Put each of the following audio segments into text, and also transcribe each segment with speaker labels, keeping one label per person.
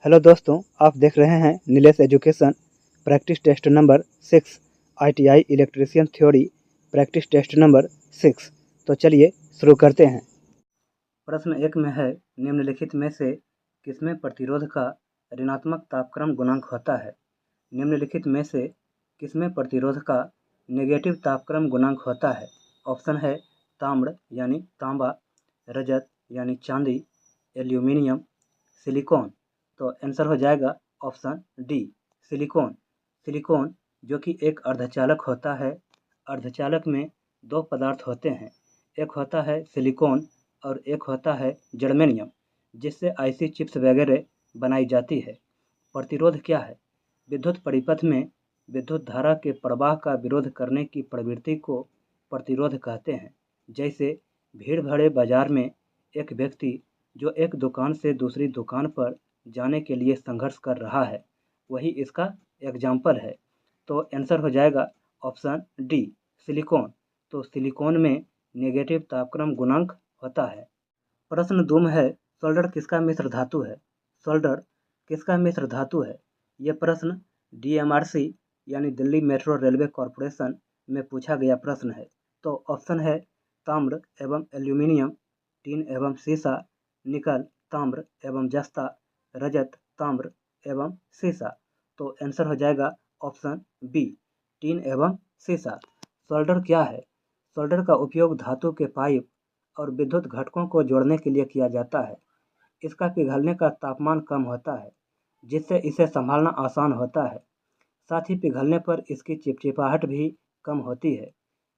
Speaker 1: Hello दोस्तों, आप देख रहे हैं Nilesh education practice test number 6 ITI electrician theory practice test number 6। तो चलिए शुरू करते हैं। प्रश्न 1 में है, निम्नलिखित में से किसमें प्रतिरोध का ऋणात्मक तापक्रम गुणांक होता है। निम्नलिखित में से किसमें प्रतिरोध का नेगेटिव तापक्रम गुणांक होता है। ऑप्शन है ताम्र यानी तांबा, रजत यानी चांदी, एल्यूमिनियम, सिलिकॉन। तो आंसर हो जाएगा ऑप्शन डी, सिलिकॉन। सिलिकॉन जो कि एक अर्धचालक होता है। अर्धचालक में दो पदार्थ होते हैं, एक होता है सिलिकॉन और एक होता है जर्मेनियम, जिससे आईसी चिप्स वगैरह बनाई जाती है। प्रतिरोध क्या है? विद्युत परिपथ में विद्युत धारा के प्रवाह का विरोध करने की प्रवृत्ति को प्रतिरोध कहते हैं। जैसे भीड़ भरे बाजार में एक व्यक्ति जो एक दुकान से दूसरी दुकान पर जाने के लिए संघर्ष कर रहा है, वही इसका एग्जाम्पल है। तो आंसर हो जाएगा ऑप्शन डी, सिलिकॉन। तो सिलिकॉन में नेगेटिव तापक्रम गुणांक होता है। प्रश्न 2 में है, सोल्डर किसका मिश्र धातु है। सोल्डर किसका मिश्र धातु है। ये प्रश्न DMRC यानी दिल्ली मेट्रो रेलवे कॉरपोरेशन में पूछा गया प्रश्न है। तो ऑप्शन है ताम्र एवं एल्यूमिनियम, टीन एवं सीसा, निकल, ताम्र एवं जस्ता, रजत, ताम्र एवं सीसा। तो आंसर हो जाएगा ऑप्शन बी, टीन एवं सीसा। सोल्डर क्या है? सोल्डर का उपयोग धातु के पाइप और विद्युत घटकों को जोड़ने के लिए किया जाता है। इसका पिघलने का तापमान कम होता है, जिससे इसे संभालना आसान होता है। साथ ही पिघलने पर इसकी चिपचिपाहट भी कम होती है,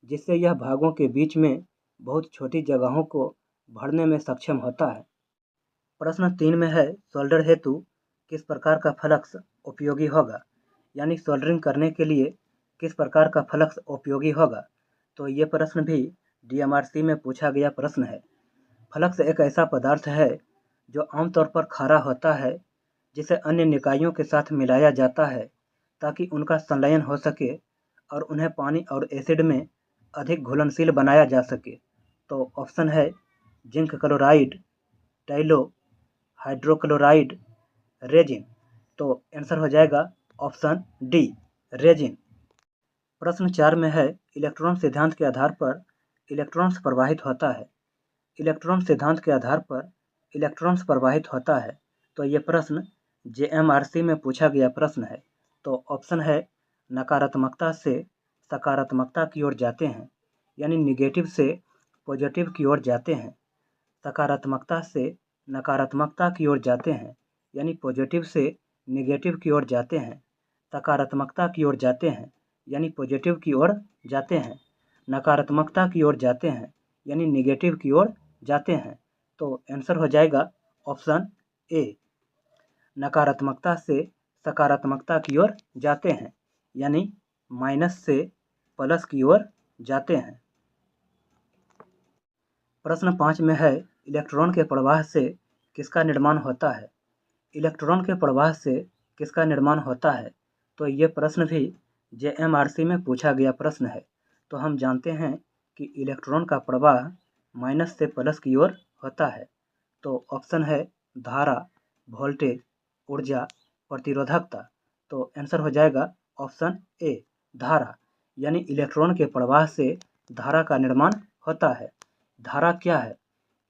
Speaker 1: जिससे यह भागों के बीच में बहुत छोटी जगहों को भरने में सक्षम होता है। प्रश्न 3 में है, सोल्डर हेतु किस प्रकार का फ्लक्स उपयोगी होगा। यानी सोल्डरिंग करने के लिए किस प्रकार का फ्लक्स उपयोगी होगा। तो ये प्रश्न भी DMRC में पूछा गया प्रश्न है। फ्लक्स एक ऐसा पदार्थ है जो आमतौर पर खारा होता है, जिसे अन्य निकायों के साथ मिलाया जाता है ताकि उनका संलयन हो सके और उन्हें पानी और एसिड में अधिक घुलनशील बनाया जा सके। तो ऑप्शन है जिंक क्लोराइड, टाइलो, हाइड्रोक्लोराइड, रेजिन। तो आंसर हो जाएगा ऑप्शन डी, रेजिन। प्रश्न 4 में है, इलेक्ट्रॉन सिद्धांत के आधार पर इलेक्ट्रॉन्स प्रवाहित होता है। इलेक्ट्रॉन सिद्धांत के आधार पर इलेक्ट्रॉन्स प्रवाहित होता है। तो ये प्रश्न JMRC में पूछा गया प्रश्न है। तो ऑप्शन है नकारात्मकता से सकारात्मकता की ओर जाते हैं, यानी निगेटिव से पॉजिटिव की ओर जाते हैं। सकारात्मकता से नकारात्मकता की ओर जाते हैं, यानी पॉजिटिव से निगेटिव की ओर जाते हैं। सकारात्मकता की ओर जाते हैं, यानी पॉजिटिव की ओर जाते हैं। नकारात्मकता की ओर जाते हैं, यानी निगेटिव की ओर जाते हैं। तो आंसर हो जाएगा ऑप्शन ए, नकारात्मकता से सकारात्मकता की ओर जाते हैं, यानी माइनस से प्लस की ओर जाते हैं। प्रश्न 5 में है, इलेक्ट्रॉन के प्रवाह से किसका निर्माण होता है। इलेक्ट्रॉन के प्रवाह से किसका निर्माण होता है। तो ये प्रश्न भी JMRC में पूछा गया प्रश्न है। तो हम जानते हैं कि इलेक्ट्रॉन का प्रवाह माइनस से प्लस की ओर होता है। तो ऑप्शन है धारा, वोल्टेज, ऊर्जा, प्रतिरोधकता। तो आंसर हो जाएगा ऑप्शन ए, धारा। यानी इलेक्ट्रॉन के प्रवाह से धारा का निर्माण होता है। धारा क्या है?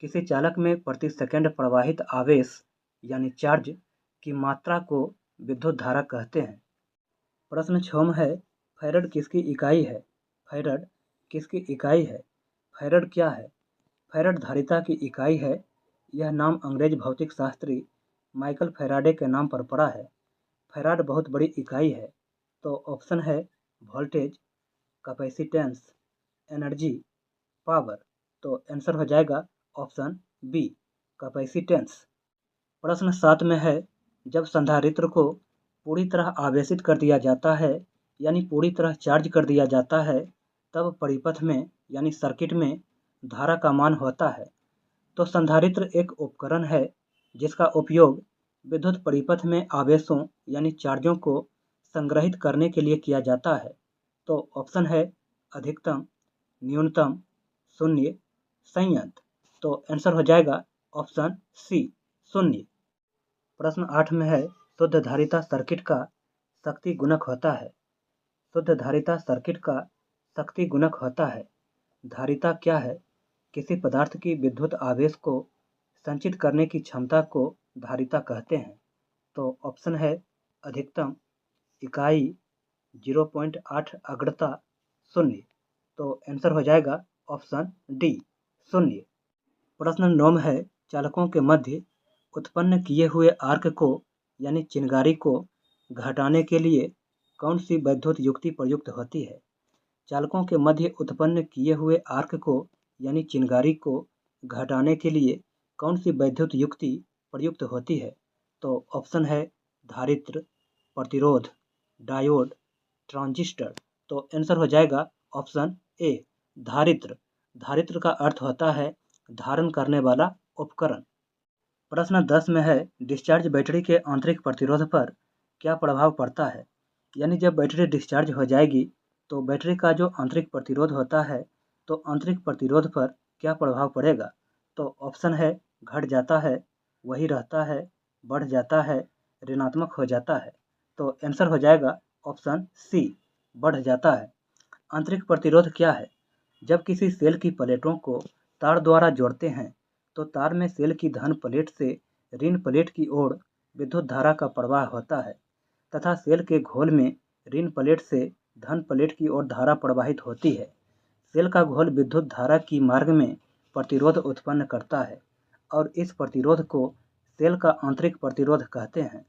Speaker 1: किसी चालक में प्रति सेकंड प्रवाहित आवेश यानी चार्ज की मात्रा को विद्युत धारा कहते हैं। प्रश्न 6 में है, फैरड किसकी इकाई है। फैरड किसकी इकाई है। फैरड क्या है? फैरड धारिता की इकाई है। यह नाम अंग्रेज भौतिक शास्त्री माइकल फैराडे के नाम पर पड़ा है। फैराड बहुत बड़ी इकाई है। तो ऑप्शन है वोल्टेज, कैपेसिटेंस, एनर्जी, पावर। तो आंसर हो जाएगा ऑप्शन बी, कैपेसिटेंस। प्रश्न 7 में है, जब संधारित्र को पूरी तरह आवेशित कर दिया जाता है, यानी पूरी तरह चार्ज कर दिया जाता है, तब परिपथ में यानी सर्किट में धारा का मान होता है। तो संधारित्र एक उपकरण है जिसका उपयोग विद्युत परिपथ में आवेशों यानी चार्जों को संग्रहित करने के लिए किया जाता है। तो ऑप्शन है अधिकतम, न्यूनतम, शून्य, संयंत्र। तो आंसर हो जाएगा ऑप्शन सी, शून्य। प्रश्न 8 में है, शुद्ध धारिता सर्किट का शक्ति गुणक होता है। शुद्ध धारिता सर्किट का शक्ति गुणक होता है। धारिता क्या है? किसी पदार्थ की विद्युत आवेश को संचित करने की क्षमता को धारिता कहते हैं। तो ऑप्शन है अधिकतम इकाई 0.8 अग्रता शून्य। तो आंसर हो जाएगा ऑप्शन डी, शून्य। प्रश्न 9 में है, चालकों के मध्य उत्पन्न किए हुए आर्क को यानी चिनगारी को घटाने के लिए कौन सी वैद्युत युक्ति प्रयुक्त होती है? चालकों के मध्य उत्पन्न किए हुए आर्क को यानी चिनगारी को घटाने के लिए कौन सी वैद्युत युक्ति प्रयुक्त होती है? तो ऑप्शन है धारित्र, प्रतिरोध, डायोड, ट्रांजिस्टर। तो आंसर हो जाएगा ऑप्शन ए, धारित्र। धारित्र का अर्थ होता है धारण करने वाला उपकरण। प्रश्न 10 में है, डिस्चार्ज बैटरी के आंतरिक प्रतिरोध पर क्या प्रभाव पड़ता है? यानी जब बैटरी डिस्चार्ज हो जाएगी तो बैटरी का जो आंतरिक प्रतिरोध होता है तो आंतरिक प्रतिरोध पर क्या प्रभाव पड़ेगा? तो ऑप्शन है घट जाता है, वही रहता है, बढ़ जाता है, ऋणात्मक हो जाता है। तो आंसर हो जाएगा ऑप्शन सी, बढ़ जाता है। आंतरिक प्रतिरोध क्या है? जब किसी सेल की प्लेटों को तार द्वारा जोड़ते हैं तो तार में सेल की धन प्लेट से ऋण प्लेट की ओर विद्युत धारा का प्रवाह होता है तथा सेल के घोल में ऋण प्लेट से धन प्लेट की ओर धारा प्रवाहित होती है। सेल का घोल विद्युत धारा की मार्ग में प्रतिरोध उत्पन्न करता है और इस प्रतिरोध को सेल का आंतरिक प्रतिरोध कहते हैं।